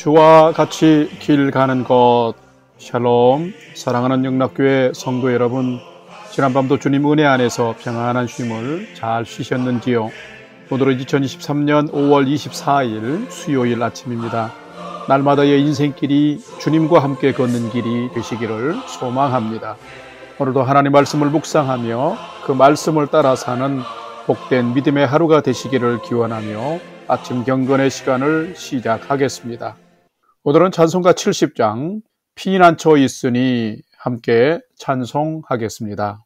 주와 같이 길 가는 것. 샬롬. 사랑하는 영락교회 성도 여러분, 지난밤도 주님 은혜 안에서 평안한 쉼을 잘 쉬셨는지요? 오늘은 2023년 5월 24일 수요일 아침입니다. 날마다의 인생길이 주님과 함께 걷는 길이 되시기를 소망합니다. 오늘도 하나님 말씀을 묵상하며 그 말씀을 따라 사는 복된 믿음의 하루가 되시기를 기원하며 아침 경건의 시간을 시작하겠습니다. 오늘은 찬송가 70장 피난처 있으니 함께 찬송하겠습니다.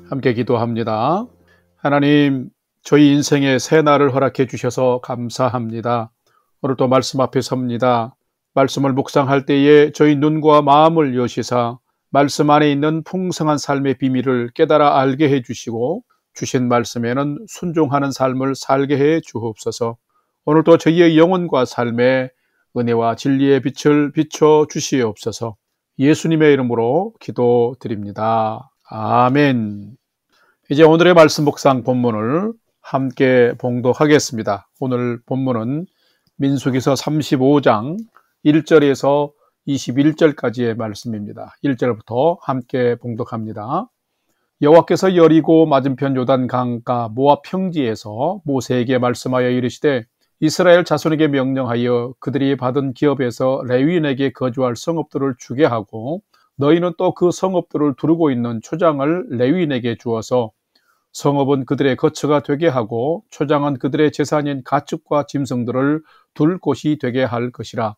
함께 기도합니다. 하나님, 저희 인생에 새 날을 허락해 주셔서 감사합니다. 오늘도 말씀 앞에 섭니다. 말씀을 묵상할 때에 저희 눈과 마음을 여시사 말씀 안에 있는 풍성한 삶의 비밀을 깨달아 알게 해 주시고 주신 말씀에는 순종하는 삶을 살게 해 주옵소서. 오늘도 저희의 영혼과 삶에 은혜와 진리의 빛을 비춰 주시옵소서. 예수님의 이름으로 기도드립니다. 아멘. 이제 오늘의 말씀 묵상 본문을 함께 봉독하겠습니다. 오늘 본문은 민수기서 35장 1절에서 21절까지의 말씀입니다. 1절부터 함께 봉독합니다. 여호와께서 여리고 맞은편 요단 강가 모압 평지에서 모세에게 말씀하여 이르시되 이스라엘 자손에게 명령하여 그들이 받은 기업에서 레위인에게 거주할 성읍들을 주게 하고 너희는 또 그 성읍들을 두르고 있는 초장을 레위인에게 주어서 성읍은 그들의 거처가 되게 하고 초장은 그들의 재산인 가축과 짐승들을 둘 곳이 되게 할 것이라.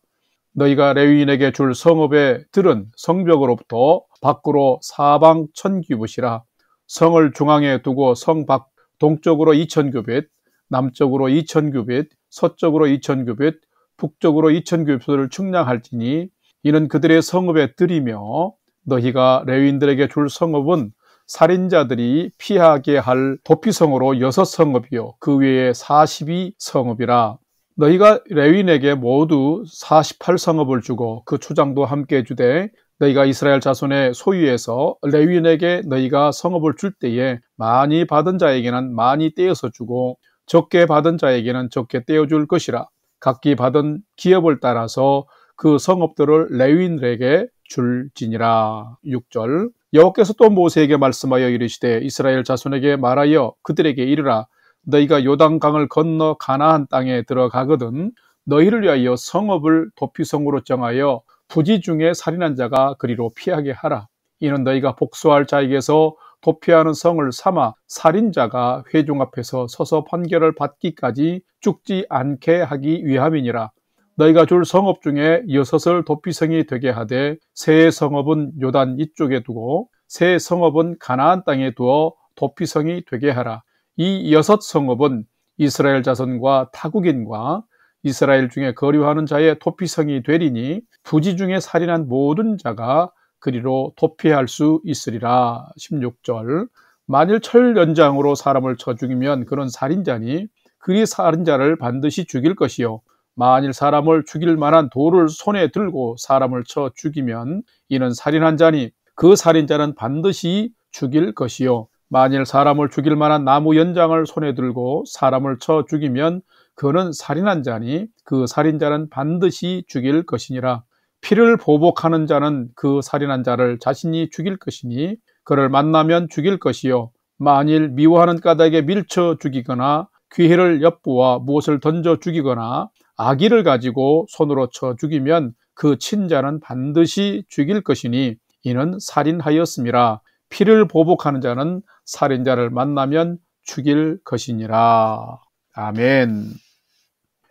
너희가 레위인에게 줄 성읍의 들은 성벽으로부터 밖으로 사방 1000규빗이라. 성을 중앙에 두고 성 밖 동쪽으로 2000규빗, 남쪽으로 2000규빗, 서쪽으로 2000규빗, 북쪽으로 2000규빗을 측량할지니 이는 그들의 성읍의 뜰이며 너희가 레위인들에게 줄 성읍은 살인자들이 피하게 할 도피성으로 6성읍이요 그 외에 42성읍이라. 너희가 레위인에게 모두 48성읍을 주고 그 초장도 함께 주되 너희가 이스라엘 자손의 소유에서 레위인에게 너희가 성읍을 줄 때에 많이 받은 자에게는 많이 떼어서 주고 적게 받은 자에게는 적게 떼어줄 것이라. 각기 받은 기업을 따라서 그 성읍들을 레위인들에게 줄지니라. 6절 여호와께서 또 모세에게 말씀하여 이르시되 이스라엘 자손에게 말하여 그들에게 이르라. 너희가 요단강을 건너 가나안 땅에 들어가거든 너희를 위하여 성읍을 도피성으로 정하여 부지 중에 살인한 자가 그리로 피하게 하라. 이는 너희가 복수할 자에게서 도피하는 성을 삼아 살인자가 회중 앞에서 서서 판결을 받기까지 죽지 않게 하기 위함이니라. 너희가 줄 성읍 중에 6을 도피성이 되게 하되 세 성읍은 요단 이쪽에 두고 세 성읍은 가나안 땅에 두어 도피성이 되게 하라. 이 6 성읍은 이스라엘 자손과 타국인과 이스라엘 중에 거류하는 자의 도피성이 되리니 부지 중에 살인한 모든 자가 그리로 도피할 수 있으리라. 16절 만일 철 연장으로 사람을 쳐 죽이면 그는 살인자니 그리 살인자를 반드시 죽일 것이요 만일 사람을 죽일 만한 돌을 손에 들고 사람을 쳐 죽이면 이는 살인한 자니 그 살인자는 반드시 죽일 것이요 만일 사람을 죽일 만한 나무 연장을 손에 들고 사람을 쳐 죽이면 그는 살인한 자니 그 살인자는 반드시 죽일 것이니라. 피를 보복하는 자는 그 살인한 자를 자신이 죽일 것이니 그를 만나면 죽일 것이요 만일 미워하는 까닭에 밀쳐 죽이거나 귀해를 엿보아 무엇을 던져 죽이거나 악의를 가지고 손으로 쳐 죽이면 그 친자는 반드시 죽일 것이니 이는 살인하였음이라. 피를 보복하는 자는 살인자를 만나면 죽일 것이니라. 아멘.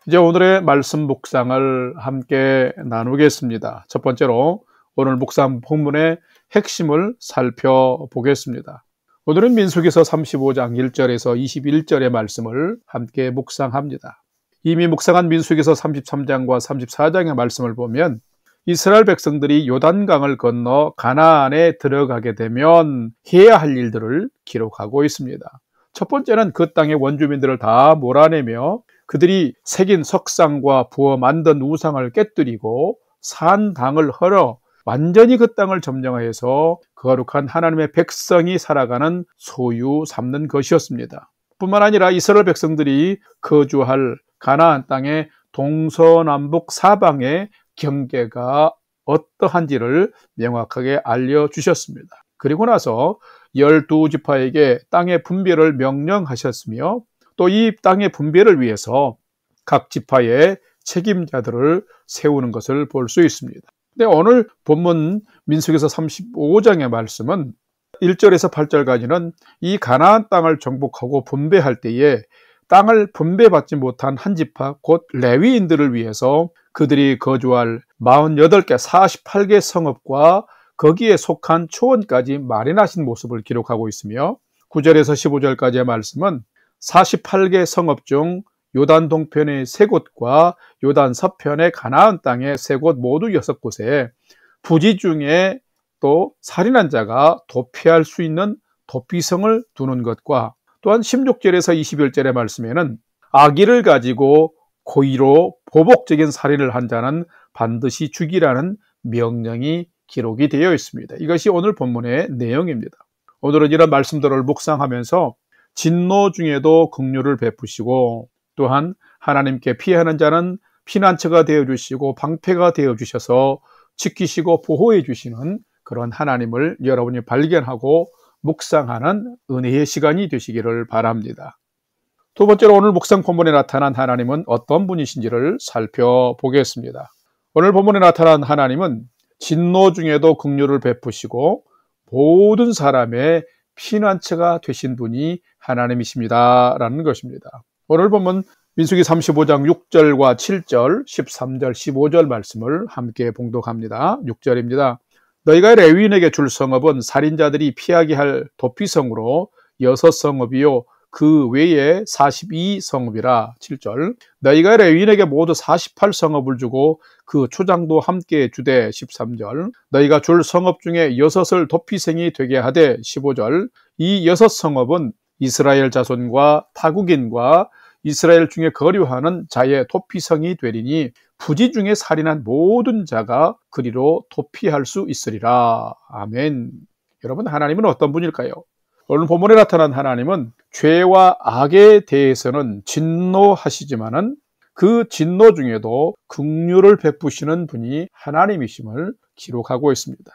이제 오늘의 말씀 묵상을 함께 나누겠습니다. 첫 번째로 오늘 묵상 본문의 핵심을 살펴보겠습니다. 오늘은 민수기서 35장 1절에서 21절의 말씀을 함께 묵상합니다. 이미 묵상한 민수기서 33장과 34장의 말씀을 보면 이스라엘 백성들이 요단강을 건너 가나안에 들어가게 되면 해야 할 일들을 기록하고 있습니다. 첫 번째는 그 땅의 원주민들을 다 몰아내며 그들이 새긴 석상과 부어 만든 우상을 깨뜨리고 산 당을 헐어 완전히 그 땅을 점령하여서 거룩한 하나님의 백성이 살아가는 소유 삼는 것이었습니다. 뿐만 아니라 이스라엘 백성들이 거주할 가나안 땅의 동서남북 사방의 경계가 어떠한지를 명확하게 알려주셨습니다. 그리고 나서 12지파에게 땅의 분배를 명령하셨으며 또 이 땅의 분배를 위해서 각 지파의 책임자들을 세우는 것을 볼 수 있습니다. 근데 오늘 본문 민수기서 35장의 말씀은 1절에서 8절까지는 이 가나안 땅을 정복하고 분배할 때에 땅을 분배받지 못한 한 지파 곧 레위인들을 위해서 그들이 거주할 48개 48개 성읍과 거기에 속한 초원까지 마련하신 모습을 기록하고 있으며 9절에서 15절까지의 말씀은 48개 성읍 중 요단 동편의 3곳과 요단 서편의 가나안 땅의 3곳 모두 6곳에 부지 중에 또 살인한 자가 도피할 수 있는 도피성을 두는 것과 또한 16절에서 21절의 말씀에는 악의를 가지고 고의로 보복적인 살인을 한 자는 반드시 죽이라는 명령이 기록이 되어 있습니다. 이것이 오늘 본문의 내용입니다. 오늘은 이런 말씀들을 묵상하면서 진노 중에도 긍휼을 베푸시고 또한 하나님께 피하는 자는 피난처가 되어주시고 방패가 되어주셔서 지키시고 보호해 주시는 그런 하나님을 여러분이 발견하고 묵상하는 은혜의 시간이 되시기를 바랍니다. 두 번째로 오늘 묵상 본문에 나타난 하나님은 어떤 분이신지를 살펴보겠습니다. 오늘 본문에 나타난 하나님은 진노 중에도 긍휼을 베푸시고 모든 사람의 피난처가 되신 분이 하나님이십니다 라는 것입니다. 오늘 본문 민수기 35장 6절과 7절, 13절, 15절 말씀을 함께 봉독합니다. 6절입니다. 너희가 레위인에게 줄 성읍은 살인자들이 피하게 할 도피성으로 6성읍이요 그 외에 42성읍이라. 7절 너희가 레위인에게 모두 48성읍을 주고 그 초장도 함께 주되. 13절 너희가 줄 성읍 중에 6을 도피성이 되게 하되. 15절 이 6성읍은 이스라엘 자손과 타국인과 이스라엘 중에 거류하는 자의 도피성이 되리니 부지 중에 살인한 모든 자가 그리로 도피할 수 있으리라. 아멘. 여러분, 하나님은 어떤 분일까요? 오늘 본문에 나타난 하나님은 죄와 악에 대해서는 진노하시지만은 그 진노 중에도 긍휼을 베푸시는 분이 하나님이심을 기록하고 있습니다.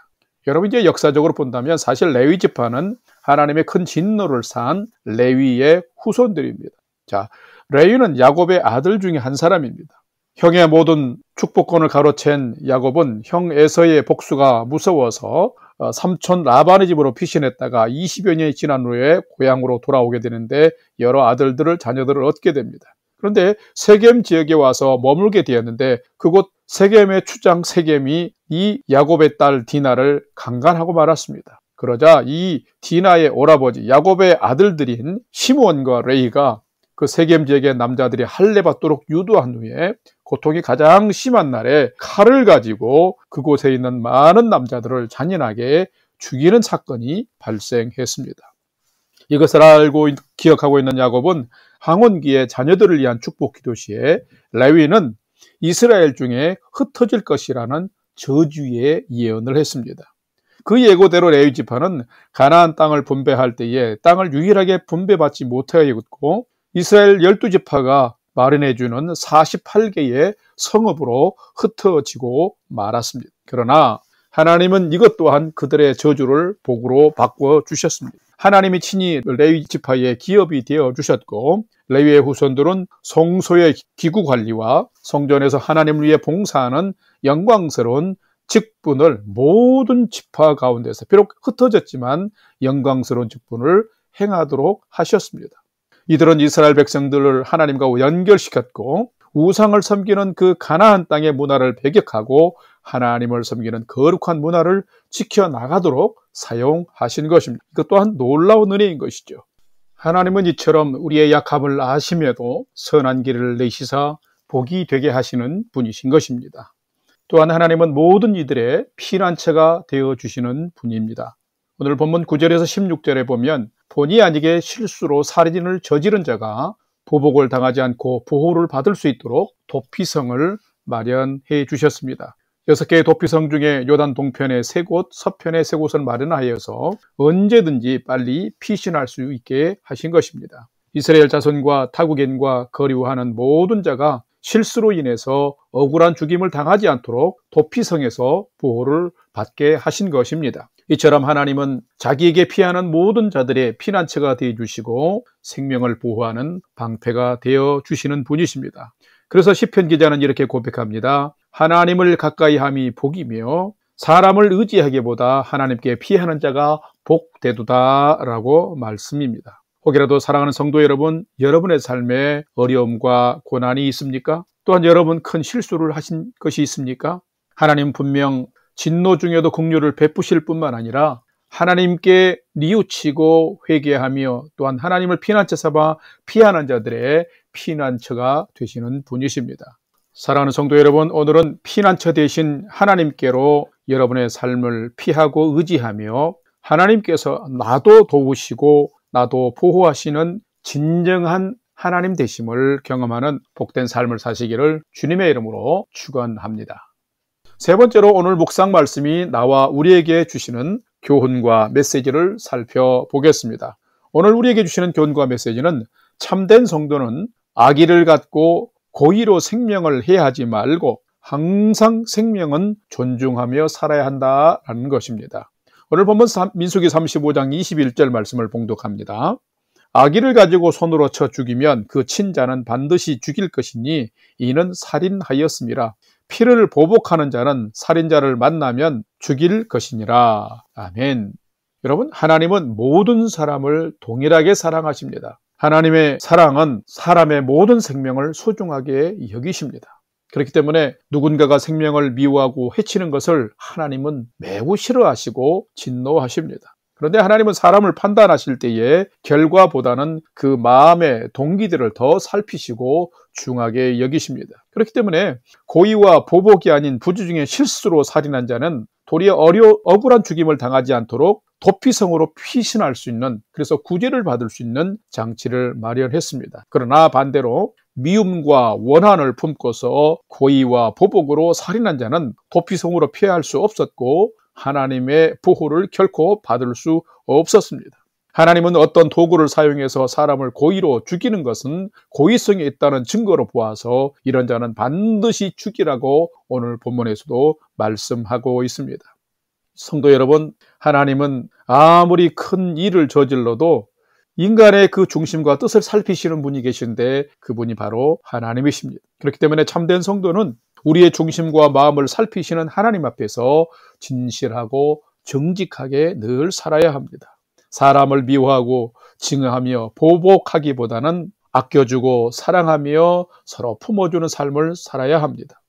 여러분 이제 역사적으로 본다면 사실 레위 지파는 하나님의 큰 진노를 산 레위의 후손들입니다. 자, 레위는 야곱의 아들 중에 한 사람입니다. 형의 모든 축복권을 가로챈 야곱은 형 에서의 복수가 무서워서 삼촌 라반의 집으로 피신했다가 20여 년이 지난 후에 고향으로 돌아오게 되는데 여러 자녀들을 얻게 됩니다. 그런데 세겜 지역에 와서 머물게 되었는데 그곳 세겜의 추장 세겜이 이 야곱의 딸 디나를 강간하고 말았습니다. 그러자 이 디나의 오라버지 야곱의 아들들인 시므온과 레위가 그 세겜 지역의 남자들이 할례받도록 유도한 후에 고통이 가장 심한 날에 칼을 가지고 그곳에 있는 많은 남자들을 잔인하게 죽이는 사건이 발생했습니다. 이것을 알고 기억하고 있는 야곱은 황혼기에 자녀들을 위한 축복 기도 시에 레위는 이스라엘 중에 흩어질 것이라는 저주의 예언을 했습니다. 그 예고대로 레위 지파는 가나안 땅을 분배할 때에 땅을 유일하게 분배받지 못하였고 이스라엘 12지파가 마련해주는 48개의 성읍으로 흩어지고 말았습니다. 그러나 하나님은 이것 또한 그들의 저주를 복으로 바꿔주셨습니다. 하나님이 친히 레위 지파의 기업이 되어주셨고 레위의 후손들은 성소의 기구 관리와 성전에서 하나님을 위해 봉사하는 영광스러운 직분을 모든 지파 가운데서 비록 흩어졌지만 영광스러운 직분을 행하도록 하셨습니다. 이들은 이스라엘 백성들을 하나님과 연결시켰고 우상을 섬기는 그 가나안 땅의 문화를 배격하고 하나님을 섬기는 거룩한 문화를 지켜나가도록 사용하신 것입니다. 이것 또한 놀라운 은혜인 것이죠. 하나님은 이처럼 우리의 약함을 아심에도 선한 길을 내시사 복이 되게 하시는 분이신 것입니다. 또한 하나님은 모든 이들의 피난처가 되어주시는 분입니다. 오늘 본문 9절에서 16절에 보면 본의 아니게 실수로 살인을 저지른 자가 보복을 당하지 않고 보호를 받을 수 있도록 도피성을 마련해 주셨습니다. 6개의 도피성 중에 요단 동편에 3곳, 서편에 3곳을 마련하여서 언제든지 빨리 피신할 수 있게 하신 것입니다. 이스라엘 자손과 타국인과 거류하는 모든 자가 실수로 인해서 억울한 죽임을 당하지 않도록 도피성에서 보호를 받게 하신 것입니다. 이처럼 하나님은 자기에게 피하는 모든 자들의 피난처가 되어주시고 생명을 보호하는 방패가 되어주시는 분이십니다. 그래서 시편 기자는 이렇게 고백합니다. 하나님을 가까이함이 복이며 사람을 의지하기보다 하나님께 피하는 자가 복되도다 라고 말씀입니다. 혹이라도 사랑하는 성도 여러분, 여러분의 삶에 어려움과 고난이 있습니까? 또한 여러분 큰 실수를 하신 것이 있습니까? 하나님 분명 진노 중에도 긍휼을 베푸실 뿐만 아니라 하나님께 뉘우치고 회개하며 또한 하나님을 피난처 삼아 피하는 자들의 피난처가 되시는 분이십니다. 사랑하는 성도 여러분, 오늘은 피난처 되신 하나님께로 여러분의 삶을 피하고 의지하며 하나님께서 나도 도우시고 나도 보호하시는 진정한 하나님 되심을 경험하는 복된 삶을 사시기를 주님의 이름으로 축원합니다. 세 번째로 오늘 묵상 말씀이 나와 우리에게 주시는 교훈과 메시지를 살펴보겠습니다. 오늘 우리에게 주시는 교훈과 메시지는 참된 성도는 악의를 갖고 고의로 생명을 해하지 말고 항상 생명은 존중하며 살아야 한다는 것입니다. 오늘 본문 민수기 35장 21절 말씀을 봉독합니다. 악의를 가지고 손으로 쳐 죽이면 그 친자는 반드시 죽일 것이니 이는 살인하였음이라. 피를 보복하는 자는 살인자를 만나면 죽일 것이니라. 아멘. 여러분, 하나님은 모든 사람을 동일하게 사랑하십니다. 하나님의 사랑은 사람의 모든 생명을 소중하게 여기십니다. 그렇기 때문에 누군가가 생명을 미워하고 해치는 것을 하나님은 매우 싫어하시고 진노하십니다. 그런데 하나님은 사람을 판단하실 때에 결과보다는 그 마음의 동기들을 더 살피시고 중하게 여기십니다. 그렇기 때문에 고의와 보복이 아닌 부주중에 실수로 살인한 자는 도리어 억울한 죽임을 당하지 않도록 도피성으로 피신할 수 있는, 그래서 구제를 받을 수 있는 장치를 마련했습니다. 그러나 반대로 미움과 원한을 품고서 고의와 보복으로 살인한 자는 도피성으로 피할 수 없었고 하나님의 보호를 결코 받을 수 없었습니다. 하나님은 어떤 도구를 사용해서 사람을 고의로 죽이는 것은 고의성이 있다는 증거로 보아서 이런 자는 반드시 죽이라고 오늘 본문에서도 말씀하고 있습니다. 성도 여러분, 하나님은 아무리 큰 일을 저질러도 인간의 그 중심과 뜻을 살피시는 분이 계신데 그분이 바로 하나님이십니다. 그렇기 때문에 참된 성도는 우리의 중심과 마음을 살피시는 하나님 앞에서 진실하고 정직하게 늘 살아야 합니다. 사람을 미워하고 증오하며 보복하기보다는 아껴주고 사랑하며 서로 품어주는 삶을 살아야 합니다.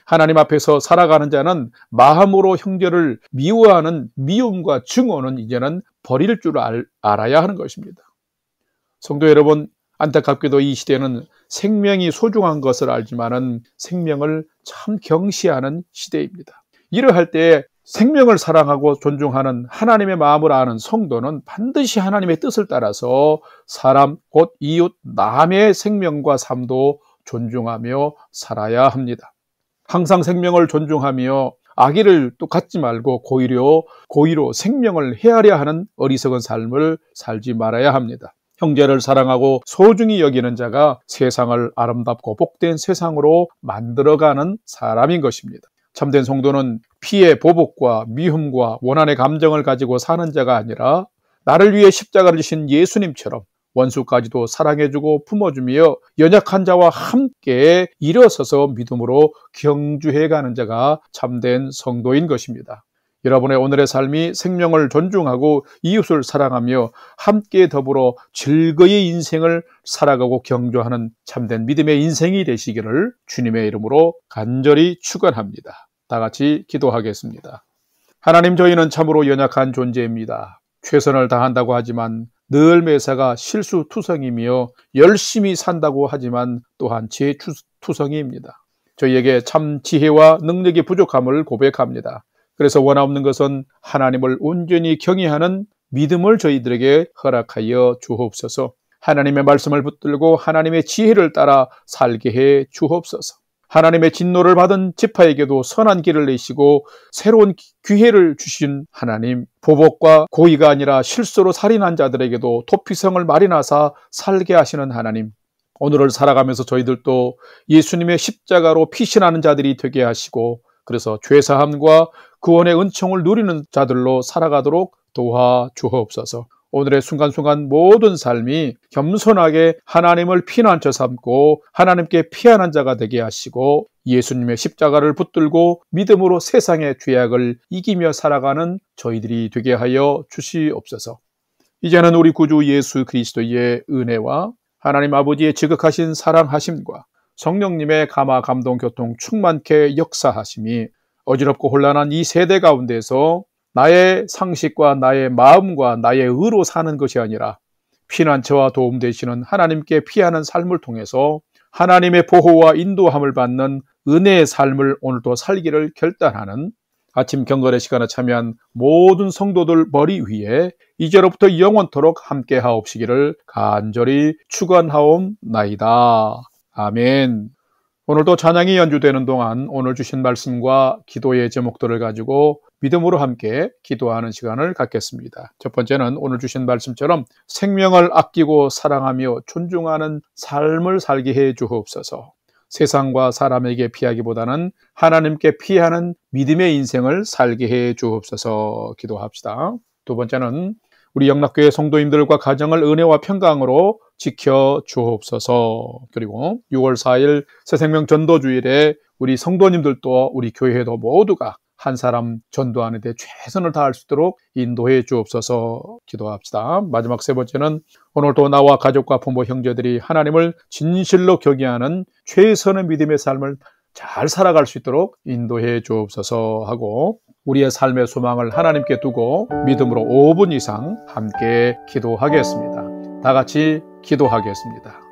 하나님 앞에서 살아가는 자는 마음으로 형제를 미워하는 미움과 증오는 이제는 버릴 줄 알아야 하는 것입니다. 성도 여러분, 안타깝게도 이 시대는 생명이 소중한 것을 알지만은 생명을 참 경시하는 시대입니다. 이러할 때 생명을 사랑하고 존중하는 하나님의 마음을 아는 성도는 반드시 하나님의 뜻을 따라서 사람, 곧 이웃, 남의 생명과 삶도 존중하며 살아야 합니다. 항상 생명을 존중하며 악의를 또 갖지 말고 고의로 생명을 헤아려 하는 어리석은 삶을 살지 말아야 합니다. 형제를 사랑하고 소중히 여기는 자가 세상을 아름답고 복된 세상으로 만들어가는 사람인 것입니다. 참된 성도는 피해 보복과 미움과 원한의 감정을 가지고 사는 자가 아니라 나를 위해 십자가를 지신 예수님처럼 원수까지도 사랑해주고 품어주며 연약한 자와 함께 일어서서 믿음으로 경주해가는 자가 참된 성도인 것입니다. 여러분의 오늘의 삶이 생명을 존중하고 이웃을 사랑하며 함께 더불어 즐거이 인생을 살아가고 경주하는 참된 믿음의 인생이 되시기를 주님의 이름으로 간절히 축원합니다. 다 같이 기도하겠습니다. 하나님, 저희는 참으로 연약한 존재입니다. 최선을 다한다고 하지만 늘 매사가 실수투성이며 열심히 산다고 하지만 또한 지혜투성이입니다. 저희에게 참 지혜와 능력이 부족함을 고백합니다. 그래서 원하옵는 것은 하나님을 온전히 경외하는 믿음을 저희들에게 허락하여 주옵소서. 하나님의 말씀을 붙들고 하나님의 지혜를 따라 살게 해 주옵소서. 하나님의 진노를 받은 지파에게도 선한 길을 내시고 새로운 기회를 주신 하나님, 보복과 고의가 아니라 실수로 살인한 자들에게도 도피성을 마련하사 살게 하시는 하나님, 오늘을 살아가면서 저희들도 예수님의 십자가로 피신하는 자들이 되게 하시고 그래서 죄사함과 구원의 은총을 누리는 자들로 살아가도록 도와주옵소서. 오늘의 순간순간 모든 삶이 겸손하게 하나님을 피난처 삼고 하나님께 피하는 자가 되게 하시고 예수님의 십자가를 붙들고 믿음으로 세상의 죄악을 이기며 살아가는 저희들이 되게 하여 주시옵소서. 이제는 우리 구주 예수 그리스도의 은혜와 하나님 아버지의 지극하신 사랑하심과 성령님의 감화 감동 교통 충만케 역사하심이 어지럽고 혼란한 이 세대 가운데서 나의 상식과 나의 마음과 나의 의로 사는 것이 아니라 피난처와 도움 되시는 하나님께 피하는 삶을 통해서 하나님의 보호와 인도함을 받는 은혜의 삶을 오늘도 살기를 결단하는 아침 경건의 시간에 참여한 모든 성도들 머리 위에 이제로부터 영원토록 함께 하옵시기를 간절히 축원하옵나이다. 아멘. 오늘도 찬양이 연주되는 동안 오늘 주신 말씀과 기도의 제목들을 가지고 믿음으로 함께 기도하는 시간을 갖겠습니다. 첫 번째는 오늘 주신 말씀처럼 생명을 아끼고 사랑하며 존중하는 삶을 살게 해 주옵소서. 세상과 사람에게 피하기보다는 하나님께 피하는 믿음의 인생을 살게 해 주옵소서. 기도합시다. 두 번째는 우리 영락교회 성도님들과 가정을 은혜와 평강으로 지켜 주옵소서. 그리고 6월 4일 새생명 전도주일에 우리 성도님들도 우리 교회도 모두가 한 사람 전도하는 데 최선을 다할 수 있도록 인도해 주옵소서. 기도합시다. 마지막 세 번째는 오늘도 나와 가족과 부모 형제들이 하나님을 진실로 경외하는 최선의 믿음의 삶을 잘 살아갈 수 있도록 인도해 주옵소서 하고 우리의 삶의 소망을 하나님께 두고 믿음으로 5분 이상 함께 기도하겠습니다. 다 같이 기도하겠습니다.